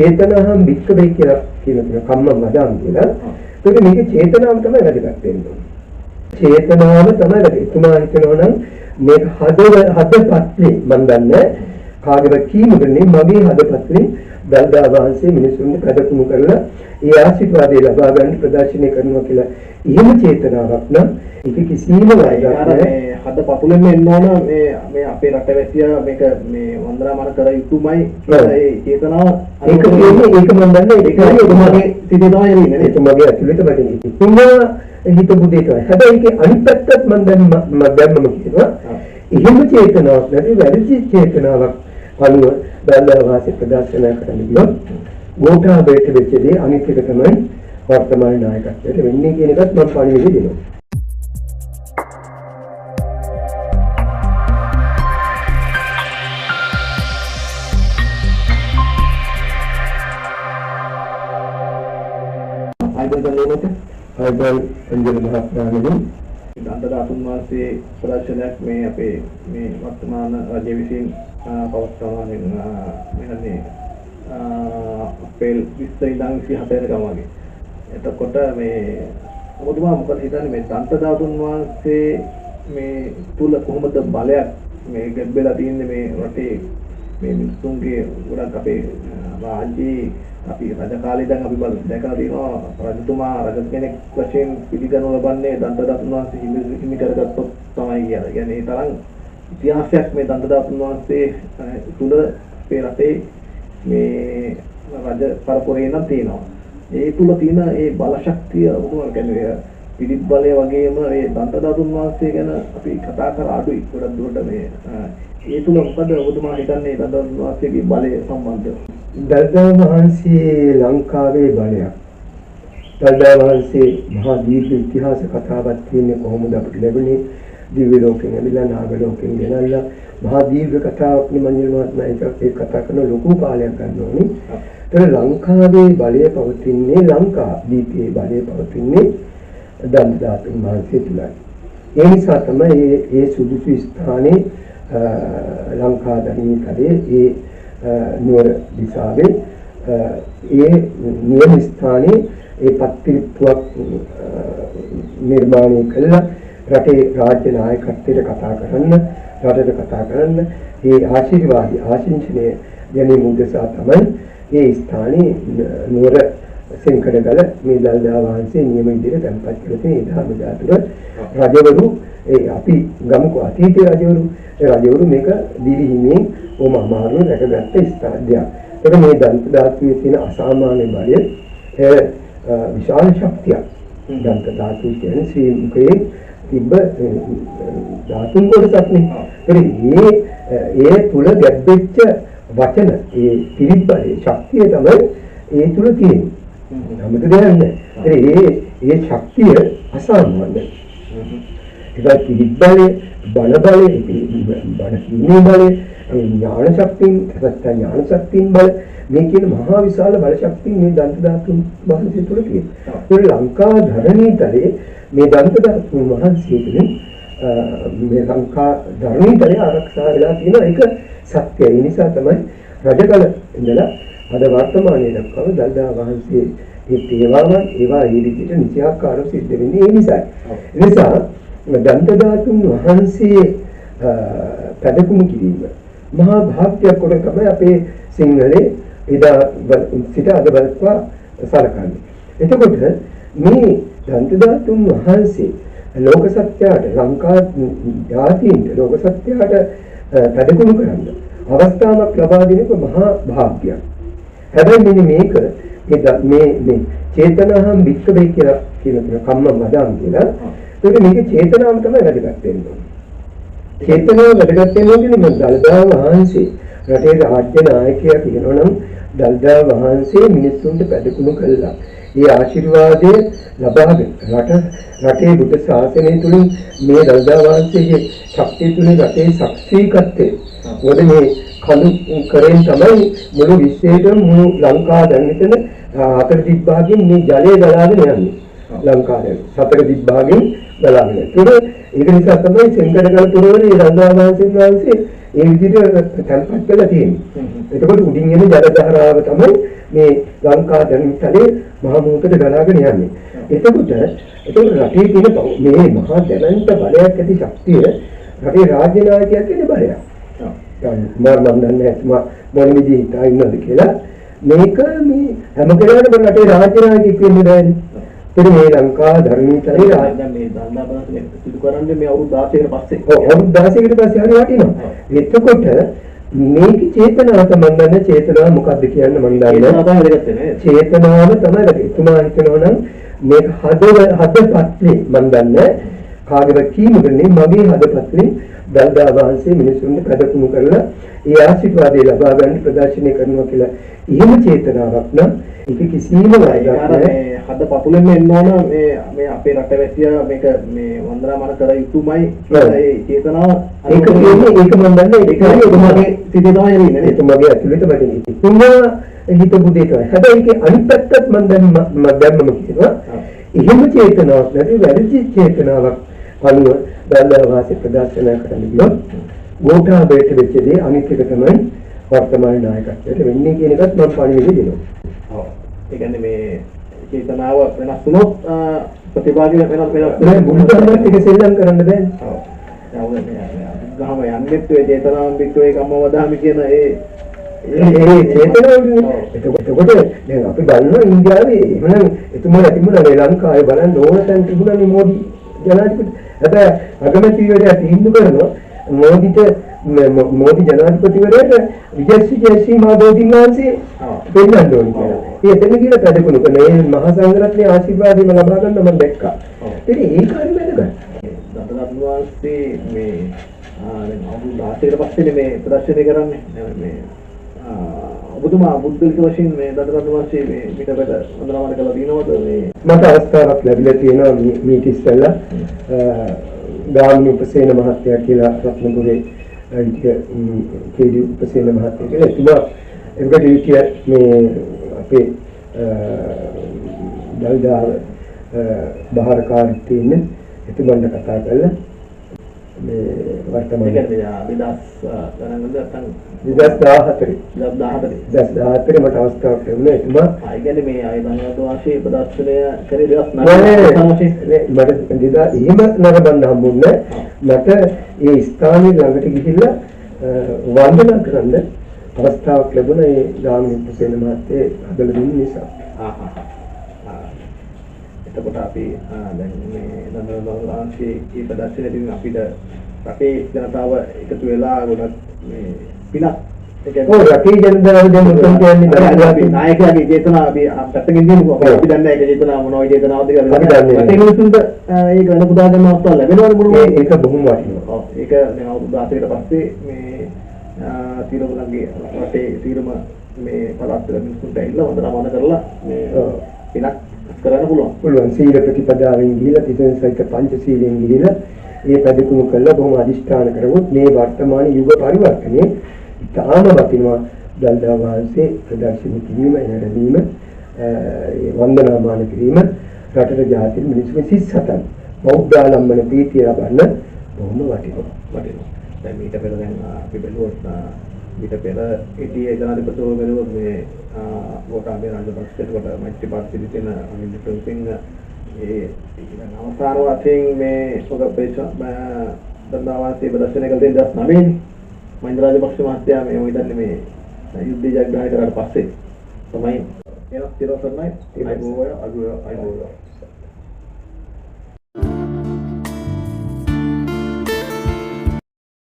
චේතනාහම් වික්කවේ කියලා කියන කම්මං වදාම් කියලා. ඒකට මේකේ චේතනාව තමයි වැදගත් වෙන්නේ. චේතනාව තමයි වැදගත්. තුමා හිතනවා නම් මේක හදපත්ලේ මන් දන්නේ කාගේවත් කීමකනේ මගේ හදපත්ලේ දල්දා වහන්සේ මිනිසුන්ට කඩකුණු කරලා ඒ ආශිර්වාදය ලබා ගන්න ප්‍රදර්ශනය කරනවා කියලා. එහෙම චේතනාවක් නම් ඒක කිසිම වරදක් නැහැ. හදපතුලෙන් එන්න ඕන මේ අපේ රටවැසියා මේක මේ වන්දනාමාන කර යුතුමයි කියලා ඒ චේතනාව ඒක කියන්නේ ඒක මම දන්නේ ඒක මගේ සිතේ තමයි එන්නේ. ඒක මගේ ඇතුළත වැඩෙන්නේ. තුන්වන හිතපු දෙයක්. හැබැයි ඒකේ අනිත් පැත්තත් මම දැන් මම කියනවා. එහෙම චේතනාවක් නැති වැරදි චේතනාවක් අනුව දල්දා වාසී ප්‍රදර්ශනය කරන්න ගියොත් ගෝඨාභයට වෙච්ච දේ අනිත් එක තමයි වර්තමාන නායකත්වයට වෙන්නේ කියන එකත් මම පණිවිඩ දෙනවා. අයිබල් එන්ජල් මහත්මයාණන් දන්තදාතුන් වහන්සේ ප්‍රදර්ශනයක් මේ අපේ මේ වර්තමාන රජය විසින් පවත්වනවා මෙන්නේ අප්‍රේල් 20 ඉඳන් 24 වෙනිකම් වගේ. එතකොට මේ ඔබතුමා මොකද හිතන්නේ මේ දන්තදාතුන් වහන්සේ මේ තුල කොහොමද බලයක් මේ ගැඹෙලා තියෙන්නේ මේ රටේ මේ මිනිස්සුන්ගේ ගොඩක් අපේ රාජ්‍යයේ අපි රජ කාලේ දැන් අපි දැකලා තියෙනවා රජතුමා රජ කෙනෙක් වශයෙන් පිළිගනු ලබන්නේ දන්තදාතුන් වහන්සේ හිමි කරගත්තොත් තමයි කියලා. يعني ඒ තරම් ඉතිහාසයක් මේ දන්තදාතුන් වහන්සේ තුල අපේ රටේ මේ රජ පරපුරේ නම් තියෙනවා. ඒ තුල තියෙන ඒ බල ශක්තිය උතුමන් කියන්නේ පිළිත් බලය වගේම මේ දන්තදාතුන් වහන්සේ ගැන අපි කතා කර අඩුයි ගොඩක් දුරට මේ ඒ තුල මොකද ඔබතුමා හිතන්නේ දන්තදාතුන් වහන්සේගේ බලය සම්බන්ධව? දල්දා වහන්සේ ලංකාවේ බලයක්. දල්දා වහන්සේ මහා දීර්ඝ ඉතිහාස කතාවක් තියෙන්නේ කොහොමද අපිට ලැබුණේ? දිව්‍ය ලෝකෙන් ඇවිල්ලා නාග ලෝකෙන් ගෙනල්ලා මහා දීර්ඝ කතාවක් නිමඤ්ඤල මහත්මයා ඒක කතා කරන ලොකු කාලයක් ගන්න ඕනේ. ඒතර ලංකාවේ බලය පවතින්නේ ලංකාදීපයේ බලය පවතින්නේ දන්තදාතුන් වහන්සේ තුලයි. ඒ නිසා තමයි මේ සුදුසු ස්ථානයේ ලංකා දණීකරේ ඒ නුවර දිසාවේ ඒ නියම ස්ථානයේ ඒ පත්තිරිප්පුවක් නිර්මාණය කළා රටේ රාජ්‍ය නායකත්වයට කතා කරන්න රටට කතා කරන්න ඒ ආශිර්වාදී ආශිංසනය ගැනීම උදෙසා තමයි ඒ ස්ථානයේ නුවර සෙන්කඩගල මේ දල්දා වහන්සේ නියම විදිහට තැන්පත් කරලා තියෙන ධර්ම ධාතුව රජවරු ඒ අපි ගමුකෝ අතීතයේ රජවරු මේක දිවි හිමියෙන් ඕම අමාරුව රැකගත්ත ස්ථානයක්. ඒක මේ දන්ත ධාතුවේ තියෙන අසාමාන්‍ය බලය විශාල ශක්තියක්. දන්ත ධාතුව කියන්නේ ශ්‍රී මුඛයේ තිබ්බ ධාතුන් කොටසක් නේ. ඒ තුල ගැබ්වෙච්ච වචන ඒ පිළිත් බලයේ ශක්තිය තමයි ඒ තුල තියෙන්නේ. නමුත් දෙන්නේ. ඒ ශක්තිය අසාමාන්‍යයි. ඒක පිළිත් බලය, බල බලය, බල හිමි බලය, ඥාන ශක්තිය, සත්‍ය ඥාන ශක්තිය බල මේ කියන මහා විශාල බල ශක්තිය මේ දන්ත ධාතුන් වහන්සේ තුල තියෙනවා. ඒ ලංකා ධරණීතරේ මේ දන්ත ධාතුන් වහන්සේ තුලින් මේ ලංකා ධරණීතරේ ආරක්ෂා වෙලා තියෙන එක සත්‍යයි. ඒ නිසා තමයි රජකල ඉඳලා අද වර්තමානයේ දක්වා දල්දා වහන්සේ ඒවා ඒ විදිහට නිශ්චයාකාරව සිද්ධ වෙන්නේ ඒ නිසායි. ඒ නිසා දන්ත ධාතුන් වහන්සේ පැදකුණු කිරීම මහා භාග්‍යයක් කොට තමයි අපේ සිංහලේ එදා සිට අද දක්වා සලකන්නේ. එතකොට මේ දන්ත ධාතුන් වහන්සේ ලෝක සත්‍යයට ලංකා ජාතීන්ට ලෝක සත්‍යයට පැදකුණු කරන්න අවස්ථාවක් ලබා දෙන එක මහා භාග්‍යයක්. හැබැයි මෙන්න මේක මේ චේතනාහම් වික්කවේ කියලා කියන කම්මං වදාම් කියලා. ඒක මේකේ චේතනාව තමයි වැදගත් වෙන්නේ. චේතනාව වැදගත් වෙනවා කියන්නේ දල්දා වහන්සේ රටේ රාජ්‍ය නායකයා කියනවා නම් දල්දා වහන්සේ මිනිස්සුන්ට පැදකුණු කළා. ඒ ආශිර්වාදය ලබාගෙන රටේ බුද්ධ ශාසනය තුලින් මේ දල්දා වහන්සේගේ ශක්තිය තුලින් රටේ ශක්තිකත්වය මොකද මේ කඳු කරෙන් තමයි මුළු විශ්වයේම මුළු ලංකාව දැන් මෙතන 4 දිග්භාගයෙන් මේ ජලය ගලාගෙන යන්නේ. ලංකාවේ සතර දිග්භාගයෙන් බලාගෙන. ඒක නිසා තමයි සෙන්කඩගල පුරවරේ රංගාවාසීන් වහන්සේ ඒ විදිහට තැන්පත් කරලා තියෙන්නේ. එතකොට උඩින් එන ජල ධාරාව තමයි මේ ලංකා දැනුම්තලේ මහ මුහුදට ගලාගෙන යන්නේ. එතකොට රටේ තියෙන මේ මහා දැනන්ත බලයක් ඇති ශක්තිය රටේ රාජ්‍ය නායකයෙක් කියන බලයක්. මම දන්නේ මොන විදිහට හිතා ඉන්නවද කියලා. මේක මේ හැම කෙනාටම රටේ රාජ්‍ය නායකයෙක් වෙන්න බෑනේ. ඉතින් මේ ලංකා ධර්මීයතලේ දැන් මේ දන්දාපනස් සිදු කරන්නේ මේ අවුරුදු 16කට පස්සේ. ඔව් අවුරුදු 16කට පස්සේ හරි වටිනවා. එතකොට මේක චේතනාව මම දන්නේ චේතනාව මොකක්ද කියන්න මම දන්නේ. චේතනාව තමයි වැඩි. තුමා හිතනවා නම් මේක හදපත්ලේ මම දන්නේ කාගේද කීමකනේ මගේ හදපත්ලේ දල්දා වහන්සේ මිනිසුන්ට කඩකුණු කරලා ඒ ආශිර්වාදය ලබා ගන්න ප්‍රදර්ශනය කරනවා කියලා. එහෙම චේතනාවක් නම් ඒක කිසිම වෛරයක් නැහැ. හද පතුලෙන් එන්න ඕන මේ අපේ රටවැසියා මේක මේ වන්දනාමාන කර යුතුමයි කියලා ඒ චේතනාව ඒක කියන්නේ ඒක මම දන්නේ ඒක මගේ සිතේ තමයි එන්නේ ඒක මගේ ඇතුළත වැඩි. තුමා හිතපු දෙයක්. හැබැයි ඒකේ අනිත් පැත්තත් මම දැම්මම කියනවා. එහෙම චේතනාවක් නැති වැඩි චේතනාවක් අනුව දල්දා වාසී ප්‍රදර්ශනය කරන්න ගියොත් ගෝඨාභයට වෙච්ච දේ අනිත් එක තමයි වර්තමාන නායකත්වයට වෙන්නේ කියන එකත් මම පණිවිඩ දෙනවා. ඔව්. ඒ කියන්නේ මේ චේතනාව වෙනස් වුණොත් ප්‍රතිභාගය වෙනස් නෑ බුදුදහමත් එක සෙල්ලම් කරන්න බෑනේ. ඔව්. ගහම යන්නෙත් ඒ චේතනාවන් පිටු ඒ කම්ම වදාමි කියන ඒ චේතනාවනේ. එතකොට දැන් අපි දන්නවා ඉන්දියාවේ එහෙනම් එතුමාලා තිබුණා නේ ලංකාවේ බලන්න ඕන තැන් තිබුණානේ මෝඩි ජනාධිපති. හැබැයි අගමැතිවරයා තීන්දුව කරනවා මෝඩි ජනාධිපතිවරයාට විජේශ්‍රී මහබෝධීන් වහන්සේ පෙන්නන්න ඕනේ කියලා. ඒ එතන කියලා කඩකුණු කරන ඒ මහා සංඝරත්නයේ ආශිර්වාදයෙන් ලබා ගන්න මම දැක්කා. ඉතින් ඒක හරි වැදගත්. දතරත්න වහන්සේ මේ දැන් අවුරුදු 16කට පස්සේ මේ ප්‍රදර්ශනය කරන්නේ මේ ඔබතුමා බුද්ධලික වශයෙන් මේ දතරත්න වහන්සේ මේ පිටපත වන්දනාමාන කළා දිනවද මේ මට අවස්ථාවක් ලැබිලා තියෙනවා මීට ඉස්සෙල්ලා ගාමිණී උපසේන මහත්තයා කියලා රත්නපුරේ කේඩි උපසේන මහත්තයා කියලා එතුමා එකට විකිය මේ අපේ දල්දා බහාරකාරීත්වයේ ඉන්න එතුමන්ට කතා කරලා මේ වර්තමාන 2014 මට අවස්ථාවක් ලැබුණා එතුමා ආ කියන්නේ මේ ආය ධනවත වාසී ප්‍රදර්ශනය කරේ 2009 මට එහෙම නරඹන්න හම්බුනේ මට ඒ ස්ථානයේ ළඟට ගිහිල්ලා වන්දනා කරන්න අවස්ථාවක් ලැබුණා ඒ ගාමිණී උපසේන මහත්තයා හදලා දුන්න නිසා. එතකොට අපි දැන් මේ දන්වත වාසී මේ ප්‍රදර්ශනයේදී අපිට රටේ ජනතාව එකතු වෙලා ගොඩක් මේ පිනක් ඔව් රටේ ජනතාව දැන් උතුම් කියන්නේ නායකයාගේ චේතනාව අපි පැත්තකින් දිනුවා. අපි දන්නේ ඒක චේතනාව මොන වගේ චේතනාවක්ද කියලා. රටේ මිනිසුන්ට ඒක වෙන පුදා ගන්න අවස්ථාවක් ලැබෙනවද මොනවා? ඒක බොහොම වටිනවා. ඔව් ඒක දැන් අවුරුදු 16කට පස්සේ මේ සියලුමගේ රටේ සියලුම මේ පළාත්වල මිනිසුන්ට ඇවිල්ලා වන්දනාමාන කරලා මේ පිනක් කරන්න පුළුවන්. සීල ප්‍රතිපදාවෙන් ගිහිලා තිසරණ සහිත පංචශීලයෙන් ගිහිලා ඒ පැදකුණු කළා බොහොම අදිෂ්ඨාන කරගොත් මේ වර්තමාන යුග පරිවර්තනයේ ඉතාම වටිනවා දල්දා වහන්සේ ප්‍රදර්ශන කිරීම එනදීම ඒ වන්දනාමාන කිරීම රටට ජාතික මිනිස්සුගේ සිත් සතන් බෞද්ධාලම්බන ප්‍රීතිය ලබන්න බොහොම වටිනවා. දැන් ඊට පෙර දැන් අපි බැලුවොත් ඊට පෙර ඒටී ජනාධිපතිවරු බැලුවොත් මේ ගෝඨාභය රාජපක්ෂට කොට මෛත්‍රීපාල සිරිසේන අනිත් ප්‍රතිසිංහ ඒ අවසාන වශයෙන් මේ සෝගපේච දන්දාවාසී ප්‍රදර්ශනය කළ 2009 මහින්ද රාජපක්ෂ මහත්තයා මේ හිතන්නේ මේ යුද්ධය ජයග්‍රහණය කරාට පස්සේ තමයි එනස් තිරසන්නයි අයිබෝය අගුව අයිබෝය